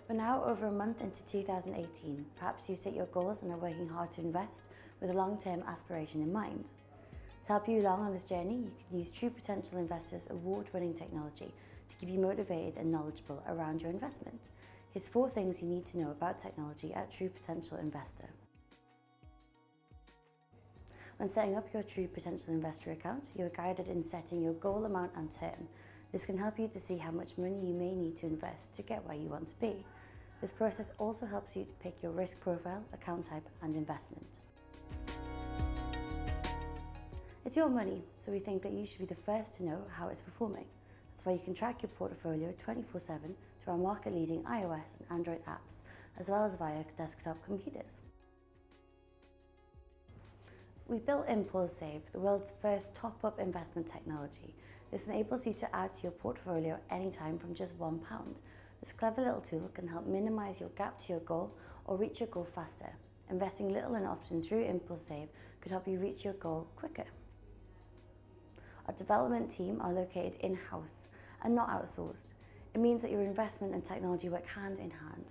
We're now over a month into 2018. Perhaps you've set your goals and are working hard to invest with a long-term aspiration in mind. To help you along on this journey, you can use True Potential Investor's award-winning technology to keep you motivated and knowledgeable around your investment. Here's 4 things you need to know about technology at True Potential Investor. When setting up your True Potential Investor account, you are guided in setting your goal amount and term. This can help you to see how much money you may need to invest to get where you want to be. This process also helps you to pick your risk profile, account type and investment. It's your money, so we think that you should be the first to know how it's performing. That's why you can track your portfolio 24/7 through our market-leading iOS and Android apps, as well as via desktop computers. We built Impulse Save, the world's first top-up investment technology. This enables you to add to your portfolio anytime from just £1. This clever little tool can help minimize your gap to your goal or reach your goal faster. Investing little and often through Impulse Save could help you reach your goal quicker. Our development team are located in-house and not outsourced. It means that your investment and technology work hand in hand.